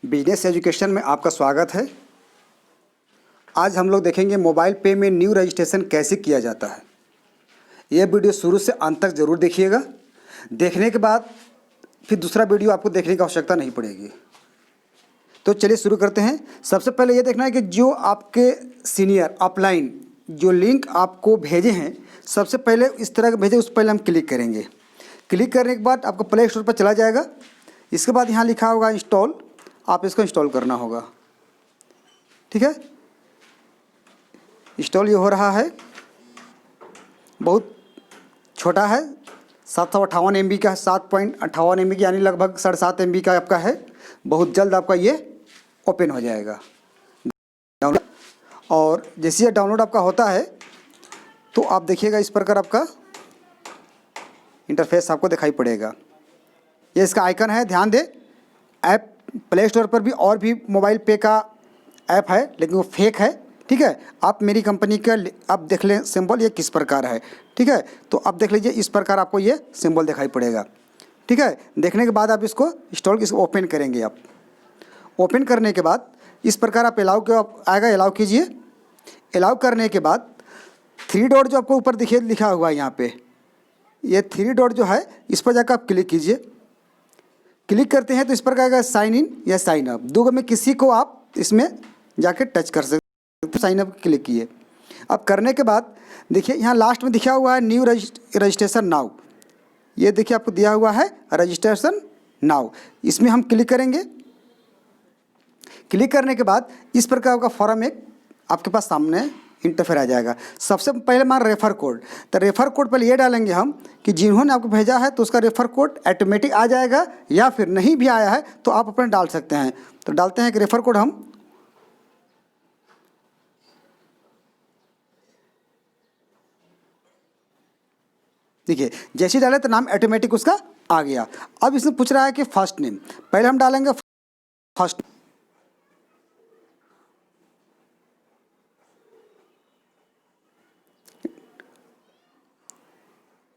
Business education में आपका स्वागत है। आज हम लोग देखेंगे मोबाइल पे में न्यू रजिस्ट्रेशन कैसे किया जाता है। यह वीडियो शुरू से अंत तक ज़रूर देखिएगा। देखने के बाद फिर दूसरा वीडियो आपको देखने की आवश्यकता नहीं पड़ेगी। तो चलिए शुरू करते हैं। सबसे पहले ये देखना है कि जो आपके सीनियर अपलाइन जो लिंक आपको भेजे हैं, सबसे पहले इस तरह के भेजे, उस पर पहले हम क्लिक करेंगे। क्लिक करने के बाद आपको प्ले स्टोर पर चला जाएगा। इसके बाद यहाँ लिखा होगा इंस्टॉल, आप इसको इंस्टॉल करना होगा। ठीक है, इंस्टॉल ये हो रहा है। बहुत छोटा है, 758 MB का है, 7.58 MB यानी लगभग 7.5 MB का आपका है। बहुत जल्द आपका ये ओपन हो जाएगा डाउनलोड। और जैसे ये डाउनलोड आपका होता है तो आप देखिएगा इस प्रकार आपका इंटरफेस आपको दिखाई पड़ेगा। ये इसका आइकन है, ध्यान दें। ऐप प्ले स्टोर पर भी और भी मोबाइल पे का ऐप है, लेकिन वो फेक है। ठीक है, आप मेरी कंपनी का आप देख लें सिंबल ये किस प्रकार है। ठीक है, तो आप देख लीजिए इस प्रकार आपको ये सिंबल दिखाई पड़ेगा। ठीक है, देखने के बाद आप इसको इंस्टॉल इसको ओपन करेंगे। आप ओपन करने के बाद इस प्रकार आप अलाउ के आएगा, अलाउ कीजिए। अलाउ करने के बाद 3 डॉट जो आपको ऊपर दिखे लिखा हुआ है यहाँ पे, ये 3 डॉट जो है इस पर जाकर आप क्लिक कीजिए। क्लिक करते हैं तो इस पर आएगा साइन इन या साइन अप, दो में किसी को आप इसमें जाके टच कर सकते। साइन अप क्लिक किए। अब करने के बाद देखिए यहाँ लास्ट में दिखा हुआ है न्यू रजिस्ट्रेशन नाउ। ये देखिए आपको दिया हुआ है रजिस्ट्रेशन नाउ, इसमें हम क्लिक करेंगे। क्लिक करने के बाद इस प्रकार का फॉर्म एक आपके पास सामने इंटरफेयर आ जाएगा। सबसे पहले हमारा रेफ़र कोड, तो रेफ़र कोड पहले ये डालेंगे हम कि जिन्होंने आपको भेजा है तो उसका रेफ़र कोड ऑटोमेटिक आ जाएगा, या फिर नहीं भी आया है तो आप अपने डाल सकते हैं। तो डालते हैं कि रेफ़र कोड हम देखिए जैसे ही डाले तो नाम ऑटोमेटिक उसका आ गया। अब इसमें पूछ रहा है कि फर्स्ट नेम, पहले हम डालेंगे फर्स्ट।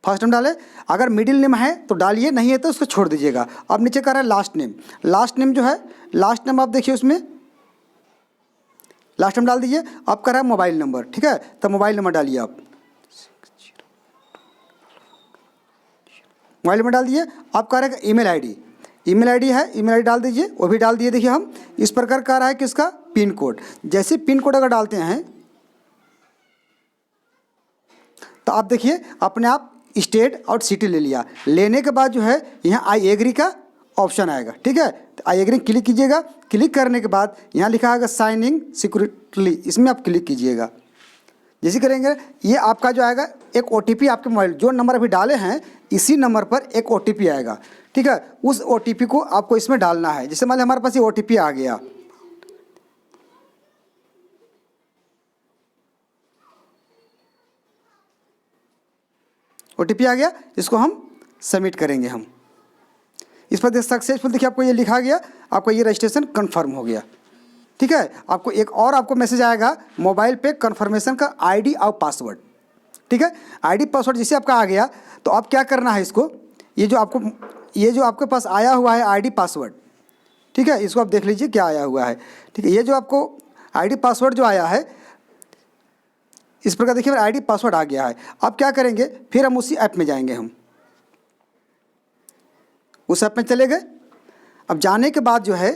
फर्स्ट नेम डालें, अगर मिडिल नेम है तो डालिए, नहीं है तो उसको छोड़ दीजिएगा। अब नीचे कर रहा है लास्ट नेम। लास्ट नेम जो है, लास्ट नेम आप देखिए उसमें लास्ट नेम डाल दीजिए। अब कर रहा है मोबाइल नंबर। ठीक है, तो मोबाइल नंबर डालिए। आप मोबाइल नंबर डाल दिए। आप कह रहे हैं ईमेल आईडी, ईमेल आईडी है, ईमेल आईडी डाल दीजिए, वो भी डाल दिए। देखिए हम इस प्रकार कह रहा है कि इसका पिन कोड, जैसे पिन कोड अगर डालते हैं तो आप देखिए अपने आप स्टेट और सिटी ले लिया। लेने के बाद जो है यहाँ आई एग्री का ऑप्शन आएगा। ठीक है, तो आई एग्री क्लिक कीजिएगा। क्लिक करने के बाद यहाँ लिखा आएगा साइन इन सिक्योरिटली, इसमें आप क्लिक कीजिएगा। जैसे करेंगे ये आपका जो आएगा एक OTP आपके मोबाइल जो नंबर अभी डाले हैं इसी नंबर पर एक OTP आएगा। ठीक है, उस OTP को आपको इसमें डालना है। जैसे मान लीजिए हमारे पास ये OTP आ गया, OTP आ गया, इसको हम सबमिट करेंगे। हम इस पर सक्सेसफुल देखिए आपको ये लिखा गया, आपका ये रजिस्ट्रेशन कंफर्म हो गया। ठीक है, आपको एक और आपको मैसेज आएगा मोबाइल पे कंफर्मेशन का ID और पासवर्ड। ठीक है, ID पासवर्ड जैसे आपका आ गया तो आप क्या करना है, इसको ये जो आपके पास आया हुआ है ID पासवर्ड, ठीक है, इसको आप देख लीजिए क्या आया हुआ है। ठीक है, ये जो आपको ID पासवर्ड जो आया है इस प्रकार देखिए मेरा ID पासवर्ड आ गया है। अब क्या करेंगे, फिर हम उसी ऐप में जाएंगे। हम उस ऐप में चले गए। अब जाने के बाद जो है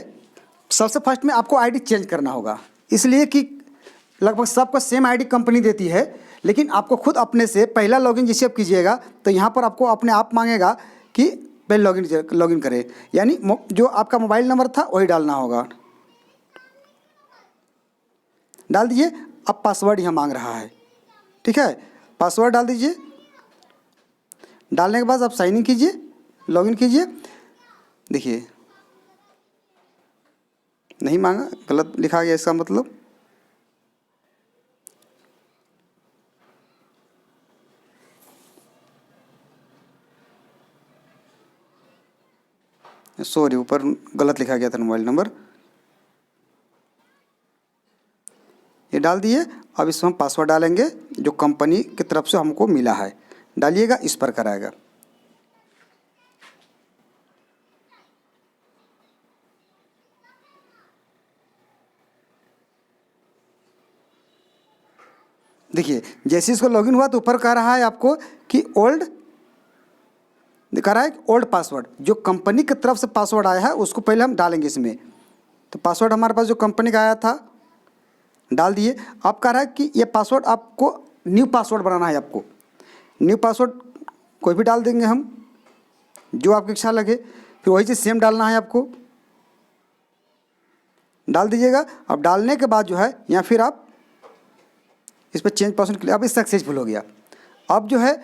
सबसे फर्स्ट में आपको ID चेंज करना होगा, इसलिए कि लगभग सबको सेम ID कंपनी देती है, लेकिन आपको खुद अपने से पहला लॉगिन जैसे आप कीजिएगा तो यहाँ पर आपको अपने आप मांगेगा कि पहले लॉगिन करें, यानी जो आपका मोबाइल नंबर था वही डालना होगा। डाल दीजिए। अब पासवर्ड यहाँ मांग रहा है। ठीक है, पासवर्ड डाल दीजिए। डालने के बाद आप साइन इन कीजिए, लॉगिन कीजिए। देखिए नहीं मांगा, गलत लिखा गया, इसका मतलब सॉरी ऊपर गलत लिखा गया था मोबाइल नंबर, ये डाल दिए। अब इसमें हम पासवर्ड डालेंगे जो कंपनी की तरफ से हमको मिला है, डालिएगा, इस पर कराएगा। देखिए जैसे इसको लॉगिन हुआ तो ऊपर कह रहा है आपको कि ओल्ड, दिखा रहा है ओल्ड पासवर्ड। जो कंपनी की तरफ से पासवर्ड आया है उसको पहले हम डालेंगे इसमें। तो पासवर्ड हमारे पास जो कंपनी का आया था डाल दिए। अब कह रहा है कि ये पासवर्ड आपको न्यू पासवर्ड बनाना है। आपको न्यू पासवर्ड कोई भी डाल देंगे हम, जो आपकी इच्छा लगे। फिर वही चीज़ सेम डालना है आपको, डाल दीजिएगा। अब डालने के बाद जो है या फिर आप इस पर चेंज पासवर्ड के लिए, अब इस सक्सेसफुल हो गया। अब जो है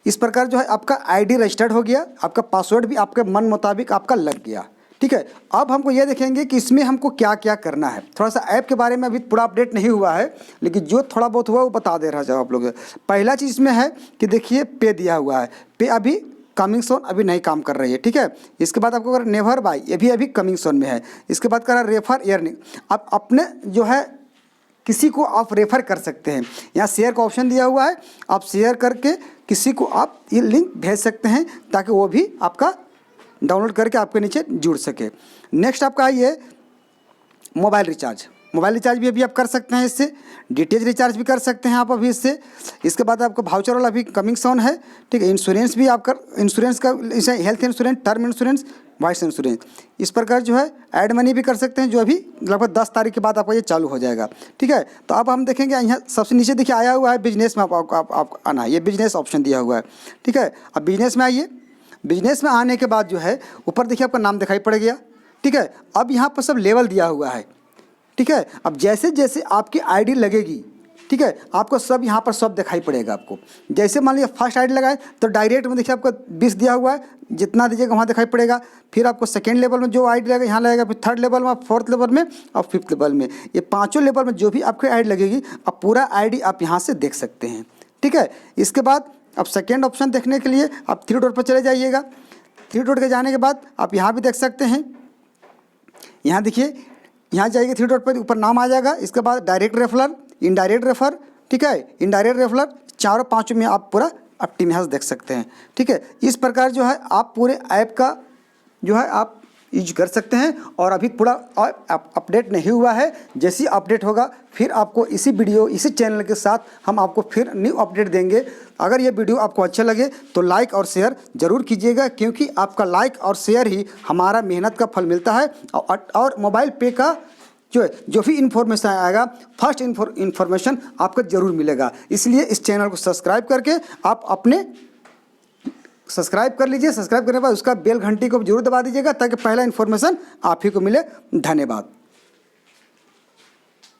इस प्रकार जो है आपका आईडी रजिस्टर्ड हो गया, आपका पासवर्ड भी आपके मन मुताबिक आपका लग गया। ठीक है, अब हमको ये देखेंगे कि इसमें हमको क्या क्या करना है। थोड़ा सा ऐप के बारे में अभी पूरा अपडेट नहीं हुआ है, लेकिन जो थोड़ा बहुत हुआ वो बता दे रहा है आप लोग। पहला चीज़ इसमें है कि देखिए पे दिया हुआ है, पे अभी कमिंग सोन अभी नहीं काम कर रही है। ठीक है, इसके बाद आपको अगर नेवर बाय, ये भी अभी कमिंग सोन में है। इसके बाद कह रहा रेफर एयरनिंग, आप अपने जो है किसी को आप रेफ़र कर सकते हैं। यहाँ शेयर का ऑप्शन दिया हुआ है, आप शेयर करके किसी को आप ये लिंक भेज सकते हैं ताकि वो भी आपका डाउनलोड करके आपके नीचे जुड़ सके। नेक्स्ट आपका ये मोबाइल रिचार्ज, मोबाइल रिचार्ज भी अभी आप कर सकते हैं इससे। डीटीएच रिचार्ज भी कर सकते हैं आप अभी इससे। इसके बाद आपको वाउचर वाला भी कमिंग सोन है। ठीक है, इंश्योरेंस भी आप कर, इंश्योरेंस का जैसे health insurance, term insurance, voice insurance, इस प्रकार जो है ऐड मनी भी कर सकते हैं, जो अभी लगभग 10 तारीख के बाद आपका ये चालू हो जाएगा। ठीक है, तो अब हम देखेंगे यहाँ सबसे नीचे देखिए आया हुआ है बिजनेस में आप आना है, ये बिजनेस ऑप्शन दिया हुआ है। ठीक है, अब बिजनेस में आइए। बिजनेस में आने के बाद जो है ऊपर देखिए आपका नाम दिखाई पड़ गया। ठीक है, अब यहाँ पर सब लेवल दिया हुआ है। ठीक है, अब जैसे जैसे आपकी आईडी लगेगी, ठीक है, आपको सब यहाँ पर सब दिखाई पड़ेगा आपको। जैसे मान लीजिए फर्स्ट आईडी लगाए तो डायरेक्ट में देखिए आपको 20 दिया हुआ है, जितना दीजिएगा वहाँ दिखाई पड़ेगा। फिर आपको सेकेंड लेवल में जो आईडी लगेगा यहाँ लगेगा, फिर थर्ड लेवल में, फोर्थ लेवल में और फिफ्थ लेवल में। ये पाँचों लेवल में जो भी आपकी आईडी लगेगी, अब पूरा आईडी आप यहाँ से देख सकते हैं। ठीक है, इसके बाद अब सेकेंड ऑप्शन देखने के लिए आप 3 डॉट पर चले जाइएगा। 3 डॉट के जाने के बाद आप यहाँ भी देख सकते हैं। यहाँ देखिए, यहाँ जाइए 3 डॉट पर, ऊपर नाम आ जाएगा। इसके बाद डायरेक्ट रेफरर, इनडायरेक्ट रेफर, ठीक है, इनडायरेक्ट रेफरर, चारों पाँचों में आप पूरा ऑप्टिमाइज देख सकते हैं। ठीक है, इस प्रकार जो है आप पूरे ऐप का जो है आप यूज कर सकते हैं। और अभी पूरा अपडेट नहीं हुआ है, जैसे ही अपडेट होगा फिर आपको इसी वीडियो, इसी चैनल के साथ हम आपको फिर न्यू अपडेट देंगे। अगर ये वीडियो आपको अच्छा लगे तो लाइक और शेयर ज़रूर कीजिएगा, क्योंकि आपका लाइक और शेयर ही हमारा मेहनत का फल मिलता है। और मोबाइल पे का जो भी इन्फॉर्मेशन आएगा, फर्स्ट इन्फॉर्मेशन आपको ज़रूर मिलेगा। इसलिए इस चैनल को सब्सक्राइब करके आप अपने सब्सक्राइब कर लीजिए। सब्सक्राइब करने के बाद उसका बेल घंटी को जरूर दबा दीजिएगा ताकि पहला इन्फॉर्मेशन आप ही को मिले। धन्यवाद।